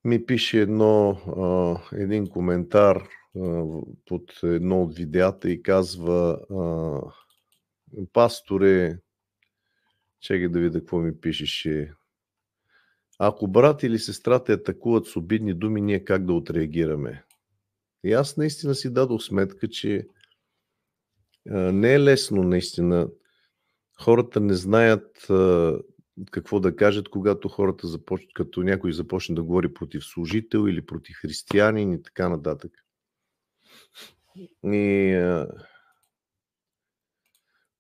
ми пише един коментар под едно от видеята и казва: пасторе, чакай да видя какво ми пишеше. Ако брат или сестра те атакуват с обидни думи, ние как да отреагираме? И аз наистина си дадох сметка, че не е лесно наистина. Хората не знаят какво да кажат, когато като някой започне да говори против служител или против християнин и така нататък.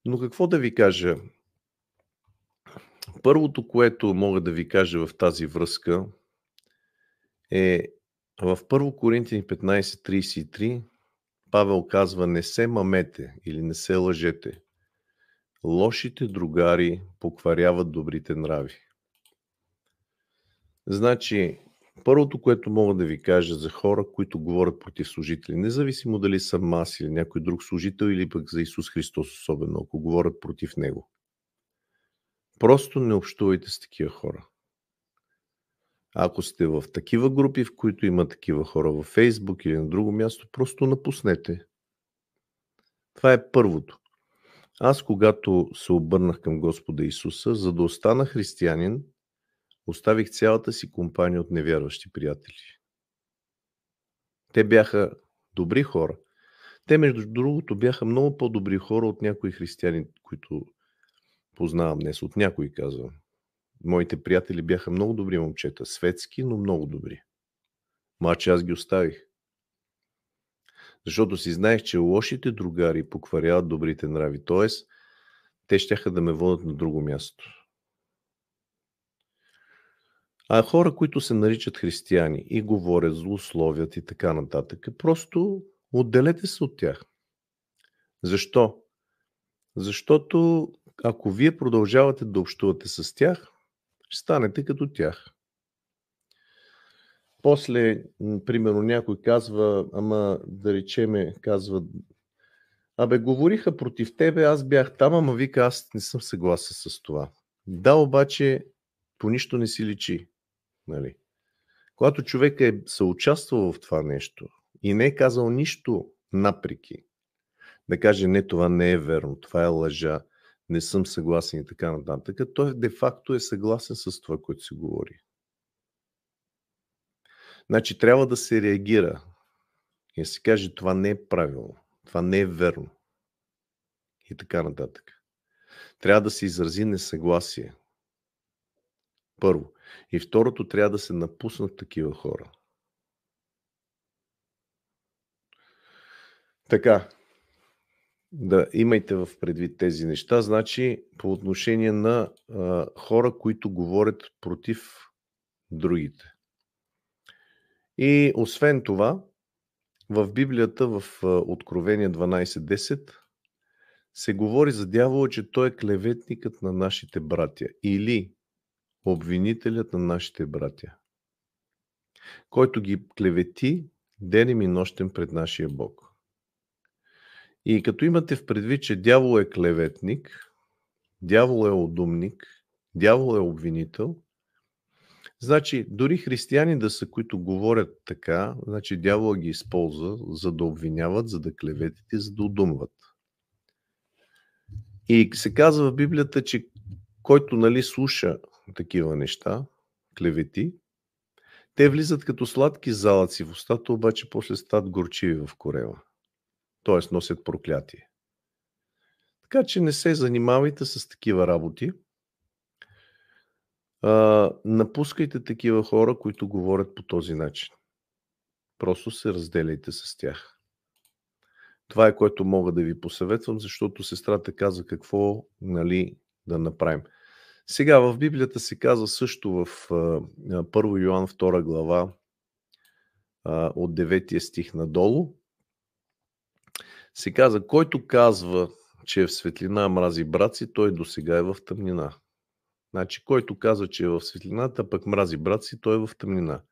Но какво да ви кажа? Първото, което мога да ви кажа в тази връзка е в 1 Коринтияни 15:33 Павел казва: не се мамете или не се лъжете. Лошите другари покваряват добрите нрави. Значи, първото, което мога да ви кажа за хора, които говорят против служители, независимо дали съм аз или някой друг служител, или пък за Исус Христос особено, ако говорят против Него. Просто не общувайте с такива хора. Ако сте в такива групи, в които има такива хора във Фейсбук или на друго място, просто напуснете. Това е първото. Аз, когато се обърнах към Господа Исуса, за да остана християнин, оставих цялата си компания от невярващи приятели. Те бяха добри хора. Те, между другото, бяха много по-добри хора от някои християни, които познавам днес. От някои, казвам. Моите приятели бяха много добри момчета. Светски, но много добри. Маче аз ги оставих. Защото си знаех, че лошите другари покваряват добрите нрави. Тоест, те щяха да ме водят на друго място. А хора, които се наричат християни и говорят, злословят и така нататък, просто отделете се от тях. Защо? Защото ако вие продължавате да общувате с тях, ще станете като тях. После, примерно, някой казва, да речеме, казва: говориха против тебе, аз бях там, ама вика, аз не съм съгласен с това. Да, обаче по нищо не си личи. Нали? Когато човек е съучаствал в това нещо и не е казал нищо напреки, да каже: не, това не е верно, това е лъжа, не съм съгласен и така нататък, той де-факто е съгласен с това, което се говори. Значи трябва да се реагира и да се каже: това не е правилно, това не е верно и така нататък. Трябва да се изрази несъгласие. Първо. И второто, трябва да се напуснат такива хора. Така, да имайте в предвид тези неща. Значи, по отношение на хора, които говорят против другите. И освен това, в Библията, в Откровение 12:10, се говори за дявола, че той е клеветникът на нашите братя или обвинителят на нашите братя, който ги клевети денем и нощем пред нашия Бог. И като имате в предвид, че дявол е клеветник, дявол е одумник, дявол е обвинител, значи дори християни да са, които говорят така, значи дявол ги използва, за да обвиняват, за да клеветят и за да одумват. И се казва в Библията, че който слуша такива неща, клевети, те влизат като сладки залъци в устата, обаче после стават горчиви в корема. Т.е. носят проклятие. Така че не се занимавайте с такива работи. Напускайте такива хора, които говорят по този начин. Просто се разделяйте с тях. Това е, което мога да ви посъветвам, защото сестрата каза какво да направим. Сега в Библията се казва също в 1 Йоан 2 глава от 9 стих надолу. Се казва: който казва, че е в светлина, мрази брат си, той досега е в тъмнина. Значи, който казва, че е в светлината, пък мрази брат си, той е в тъмнина.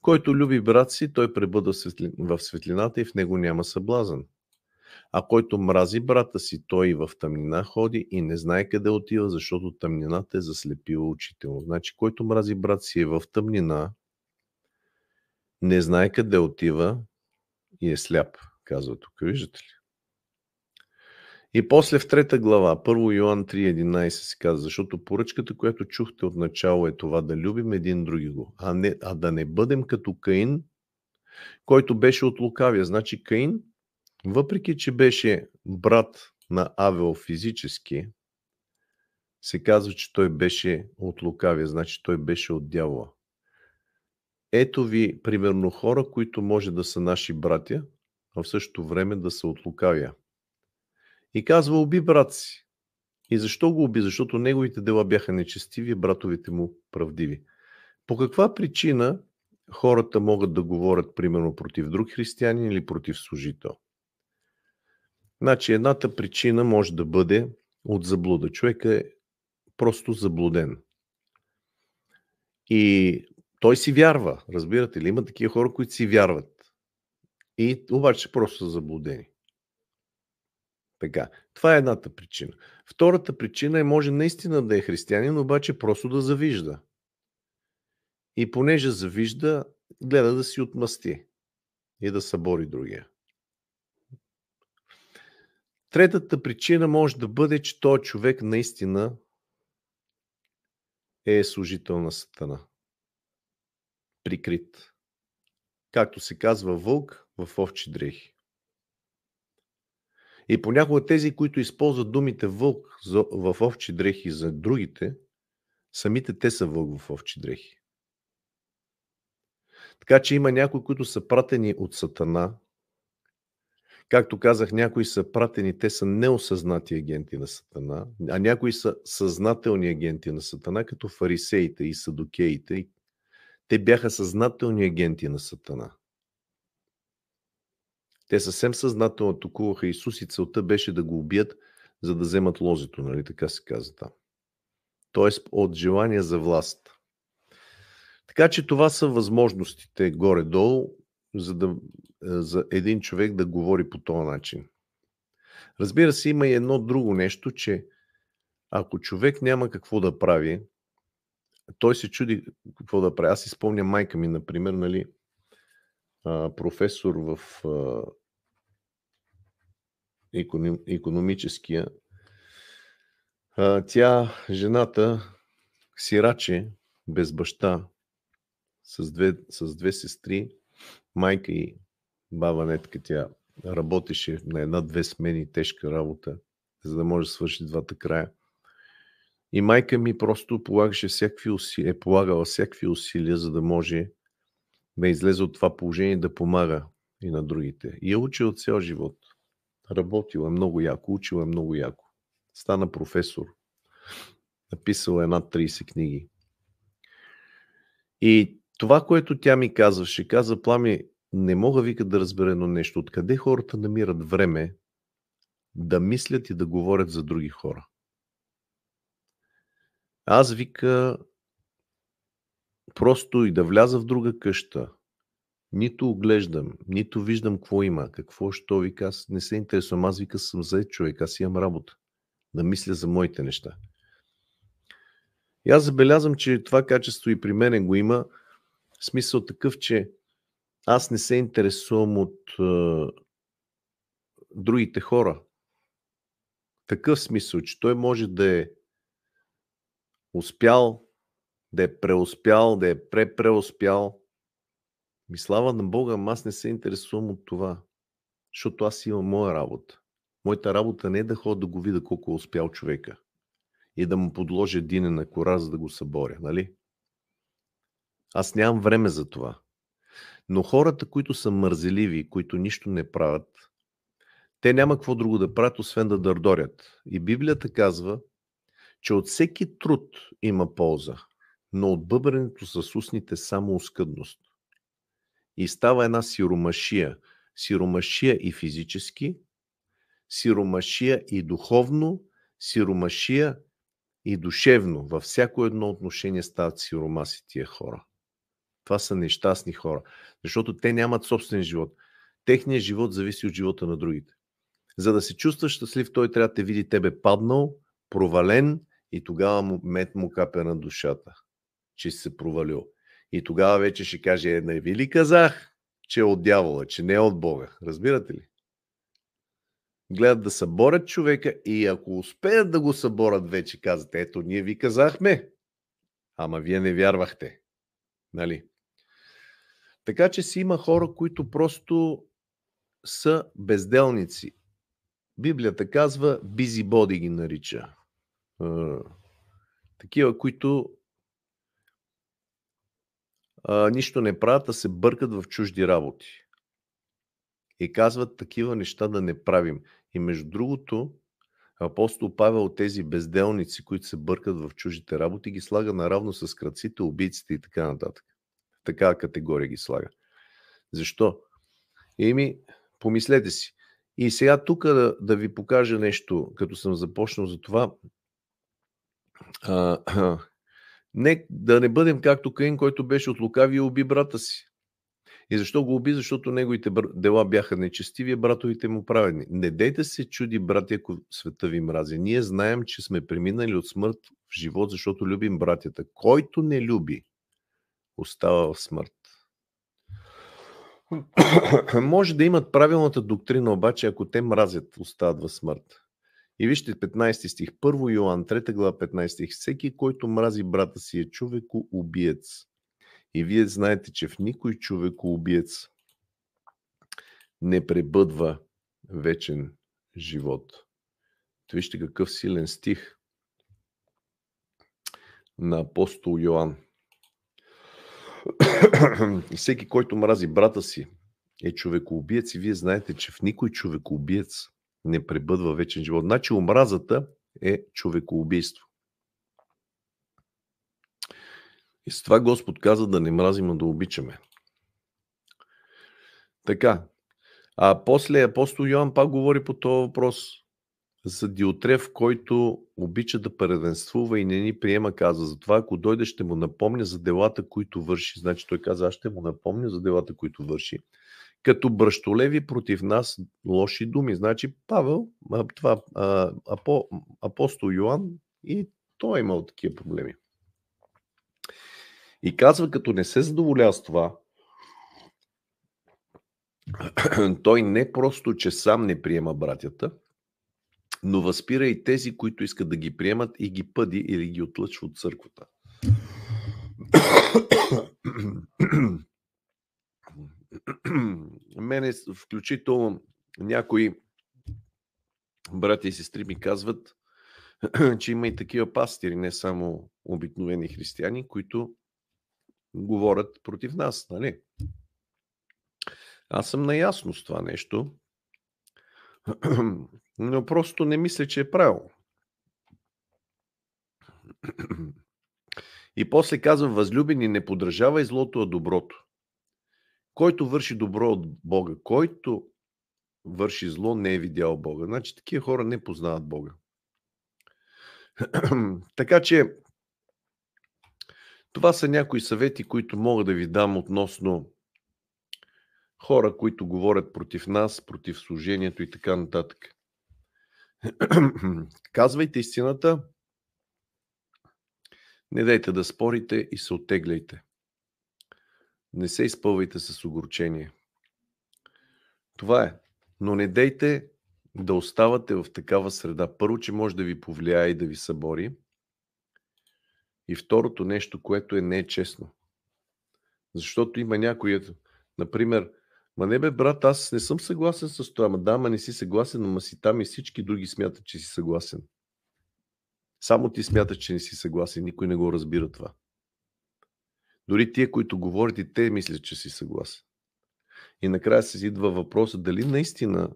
Който люби брат си, той пребъда в светлината и в него няма съблазън. А който мрази брата си, той и в тъмнина ходи и не знае къде отива, защото тъмнината е заслепила очите му. Значи, който мрази брат си е в тъмнина Не знае къде отива и е сляп, казва тук. Виждате ли? И после в 3 глава, 1 Йоан 3,11 се казва, защото поръчката, която чухте от начало е това да любим един други го, а да не бъдем като Каин, който беше от лукавия. Значи Каин, въпреки че беше брат на Авел физически, се казва, че той беше от лукавия, значи той беше от дявола. Ето ви, примерно, хора, които може да са наши братя, а в същото време да са от лукавия. И казва, уби брат си. И защо го уби? Защото неговите дела бяха нечестиви, братовите му правдиви. По каква причина хората могат да говорят, примерно, против друг християнин или против служител? Значи, едната причина може да бъде от заблуда. Човек е просто заблуден. И той си вярва, разбирате ли? Има такива хора, които си вярват. И обаче просто са заблудени. Така, това е едната причина. Втората причина е, може наистина да е християнин, обаче просто да завижда. И понеже завижда, гледа да си отмъсти и да събори другия. Третата причина може да бъде, че този човек наистина е служител на Сатана. Прикрит. Както се казва, вълк в овчи дрехи. И понякога тези, които използват думите вълк в овчи дрехи за другите, самите те са вълк в овчи дрехи. Така че има някои, които са пратени от Сатана. Както казах, някои са пратени, те са неосъзнати агенти на Сатана, а някои са съзнателни агенти на Сатана, като фарисеите и садукеите. Те бяха съзнателни агенти на Сатана. Те съвсем съзнателно атакуваха Исус и целта беше да го убият, за да вземат лозето, нали така се казва там. Тоест от желание за власт. Така че това са възможностите горе-долу, за един човек да говори по този начин. Разбира се, има и едно друго нещо, че ако човек няма какво да прави, той се чуди какво да прави. Аз си спомням майка ми, например, нали, професор в икономическия. Тя, жената, сираче, без баща, с две сестри, майка и баба Нетка, тя работеше на една-две смени, тежка работа, за да може да свърши двата края. И майка ми просто полагала всякакви усилия, за да може да излезе от това положение и да помага и на другите. И е учила цял живот. Работила много яко, учила много яко. Стана професор. Написала над 30 книги. И това, което тя ми казваше, каза, Плами, не мога, вика, да разбера едно нещо. Откъде хората намират време да мислят и да говорят за други хора? Аз, вика, просто и да вляза в друга къща, нито оглеждам, нито виждам какво има, какво, що, вика, аз не се интересувам. Аз, вика, съм зает човек, аз имам работа. Да мисля за моите неща. И аз забелязвам, че това качество и при мене го има, в смисъл такъв, че аз не се интересувам от другите хора. Такъв смисъл, че той може да е успял, да е преуспял, да е препреуспял. И слава на Бога, аз не се интересувам от това, защото аз имам моя работа. Моята работа не е да ходя да го видя колко е успял човека и да му подложа динена кора, за да го съборя, нали? Аз нямам време за това. Но хората, които са мързеливи, които нищо не правят, те няма какво друго да правят, освен да дърдорят. И Библията казва, че от всеки труд има полза, но от бъбренето с устните само оскъдност. И става една сиромашия. Сиромашия и физически, сиромашия и духовно, сиромашия и душевно. Във всяко едно отношение стават сиромаси тия хора. Това са нещастни хора, защото те нямат собствен живот. Техният живот зависи от живота на другите. За да се чувстваш щастлив, той трябва да те види тебе паднал, провален и тогава мед му капе на душата, че си се провалил. И тогава вече ще каже, не ви ли казах, че е от дявола, че не е от Бога. Разбирате ли? Гледат да съборят човека и ако успеят да го съборят вече, казват, ето, ние ви казахме, ама вие не вярвахте. Нали? Така че си има хора, които просто са безделници. Библията казва, busybody ги нарича. Такива, които нищо не правят, а се бъркат в чужди работи. И казват такива неща да не правим. И между другото, апостол Павел тези безделници, които се бъркат в чуждите работи, ги слага наравно с крадците, убийците и така нататък. В такава категория ги слага. Защо? Помислете си. И сега тук да ви покажа нещо, като съм започнал за това. Да не бъдем както Каин, който беше от лукави и уби брата си. И защо го уби? Защото неговите дела бяха нечестиви, а братовите му праведни. Не дейте се чуди, братя, ако света ви мрази. Ние знаем, че сме преминали от смърт в живот, защото любим братята. Който не люби, остава в смърт. Може да имат правилната доктрина, обаче ако те мразят, остават в смърт. И вижте 15 стих, 1 Йоан, 3 глава 15 стих. Всеки, който мрази брата си, е човекоубиец. И вие знаете, че в никой човекоубиец не пребъдва вечен живот. Вижте какъв силен стих на апостол Йоан. Всеки, който мрази брата си, е човекоубиец и вие знаете, че в никой човекоубиец не пребъдва вечен живот. Значи омразата е човекоубийство. И с това Господ каза да не мразим, а да обичаме. Така. А после апостол Йоан пак говори по този въпрос за Диотреф, който обича да първенствува и не ни приема, каза. Затова, ако дойде, ще му напомня за делата, които върши. Значи той каза, аз ще му напомня за делата, които върши. Като бръщолеви против нас лоши думи. Значи Павел, апостол Йоан, и той е имал такива проблеми. И казва, като не се задоволява с това, той не просто, че сам не приема братята, но възпира и тези, които искат да ги приемат и ги пъди или ги отлъчва от църквата. Мене, включително някои брати и сестри ми казват, че има и такива пастири, не само обикновени християни, които говорят против нас, нали? Аз съм наясно с това нещо, но просто не мисля, че е правилно. И после казва, възлюбени, не подражавай злото, а доброто. Който върши добро от Бога, който върши зло, не е видял Бога. Значи такива хора не познават Бога. Така че това са някои съвети, които мога да ви дам относно хора, които говорят против нас, против служението и така нататък. Казвайте истината, не дайте да спорите и се оттегляйте. Не се изпълвайте с огорчение. Това е. Но не дейте да оставате в такава среда. Първо, че може да ви повлияе и да ви събори. И второто нещо, което не е честно. Защото има някои, например, не бе, брат, аз не съм съгласен с това. Да, не си съгласен, но си там и всички други смятат, че си съгласен. Само ти смяташ, че не си съгласен. Никой не го разбира това. Дори тия, които говорят, и те мислят, че си съгласен. И накрая се идва въпроса, дали наистина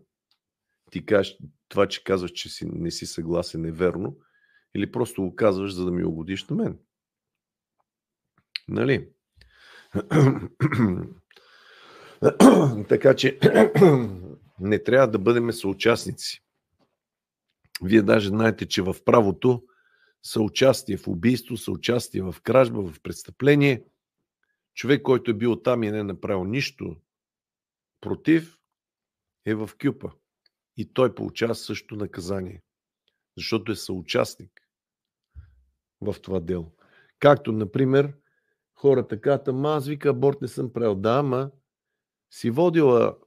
ти кажеш това, че казваш, че не си съгласен, е верно, или просто го казваш, за да ми угодиш на мен. Нали? Така че не трябва да бъдем съучастници. Вие даже знаете, че в правото съучастие в убийство, съучастие в кражба, в престъпление, човек, който е бил там и не е направил нищо против, е в кюпа. И той получава също наказание, защото е съучастник в това дело. Както, например, Хората казват, ама аз вика аборт не съм правил. Да, ама си водила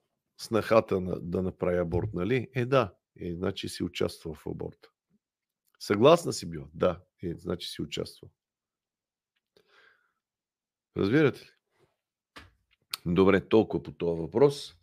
снахата да направи аборт, нали? Да. Значи си участвал в аборта. Съгласна си била? Да. Значи си участвал. Разбирате ли? Добре, толкова по този въпрос.